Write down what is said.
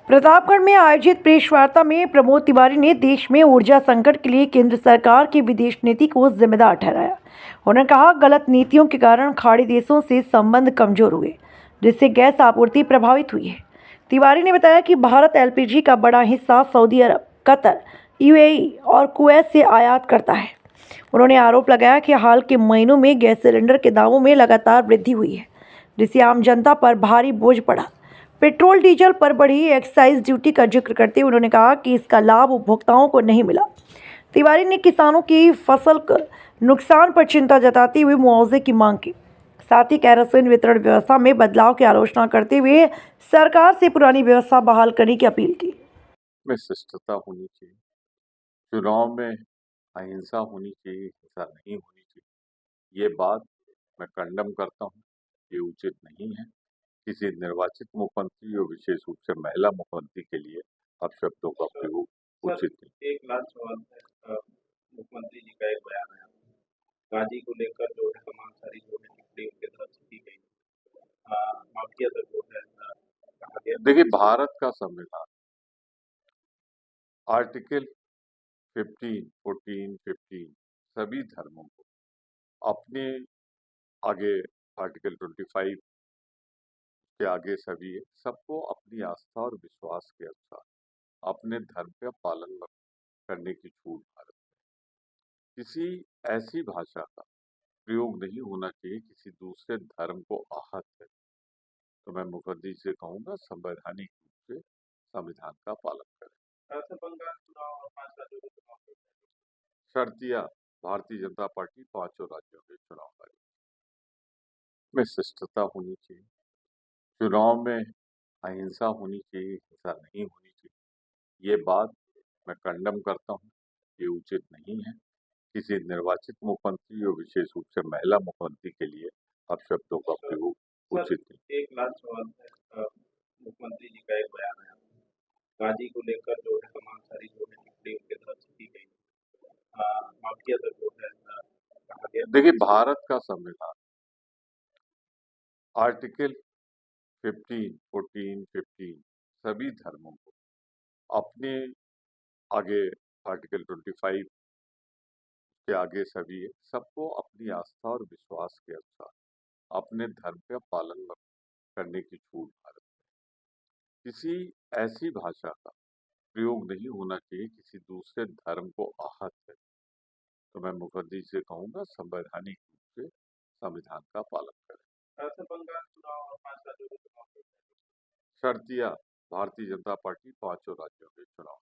प्रतापगढ़ में आयोजित प्रेस वार्ता में प्रमोद तिवारी ने देश में ऊर्जा संकट के लिए केंद्र सरकार की विदेश नीति को जिम्मेदार ठहराया। उन्होंने कहा, गलत नीतियों के कारण खाड़ी देशों से संबंध कमजोर हुए, जिससे गैस आपूर्ति प्रभावित हुई है। तिवारी ने बताया कि भारत एलपीजी का बड़ा हिस्सा सऊदी अरब, कतर, यूएई और कुवैत से आयात करता है। उन्होंने आरोप लगाया कि हाल के महीनों में गैस सिलेंडर के दामों में लगातार वृद्धि हुई है, जिससे आम जनता पर भारी बोझ पड़ा। पेट्रोल डीजल पर बढ़ी एक्साइज ड्यूटी का जिक्र करते हुए उन्होंने कहा कि इसका लाभ उपभोक्ताओं को नहीं मिला। तिवारी ने किसानों की फसल के नुकसान पर चिंता जताते हुए मुआवजे की मांग की। साथ ही केरोसिन वितरण व्यवस्था में बदलाव की आलोचना करते हुए सरकार से पुरानी व्यवस्था बहाल करने की अपील की। में शिष्टता होनी चाहिए, चुनाव में अहिंसा होनी चाहिए, हिंसा नहीं होनी चाहिए। ये बात मैं कंडम करता हूँ, ये उचित नहीं है। किसी निर्वाचित मुख्यमंत्री और विशेष रूप से महिला मुख्यमंत्री के लिए अपशब्दों का प्रयोग उचित नहीं। एक लास्ट सवाल है। मुख्यमंत्री जी का एक बयान है, गाजी को लेकर जो है तमाम सारी जो है टिप्पणी उनके तरफ से की गई, माफिया तक जो है कहा गया। देखिए, भारत का संविधान आर्टिकल 15, 14, 15 सभी धर्मों को अपने आगे, आर्टिकल 25 के आगे सभी सबको अपनी आस्था और विश्वास के अनुसार अपने धर्म का पालन करने की छूट भारत में। किसी ऐसी भाषा का प्रयोग नहीं होना चाहिए किसी दूसरे धर्म को आहत है। तो मैं मुखर्जी से कहूंगा, संवैधानिक रूप से संविधान का पालन करें। बंगाल चुनाव और 5 राज्यों के चुनाव शर्तिया भारतीय जनता पार्टी 5 राज्यों के चुनाव में शिष्टता होनी चाहिए, चुनाव में अहिंसा होनी चाहिए, हिंसा नहीं होनी चाहिए। ये बात मैं कंडम करता हूँ, ये उचित नहीं है। किसी निर्वाचित मुख्यमंत्री और विशेष रूप से महिला मुख्यमंत्री के लिए अपशब्दों का प्रयोग उचित नहीं। एक लास्ट सवाल है। मुख्यमंत्री जी का एक बयान है, गाजी को लेकर जो है तमाम सारी जो है टिप्पणी उनके तरफ से की गई, माफिया तक जो है कहा गया। देखिए, भारत का संविधान आर्टिकल 15, 14, 15 सभी धर्मों को अपने आगे, आर्टिकल 25 के आगे सभी सबको अपनी आस्था और विश्वास के अनुसार अपने धर्म का पालन करने की छूट भारत में। किसी ऐसी भाषा का प्रयोग नहीं होना चाहिए किसी दूसरे धर्म को आहत है। तो मैं मुखर्जी से कहूंगा, संवैधानिक रूप से संविधान का पालन करें। बंगाल चुनाव और 5 राज्यों के चुनाव शर्तिया भारतीय जनता पार्टी 5 राज्यों के चुनाव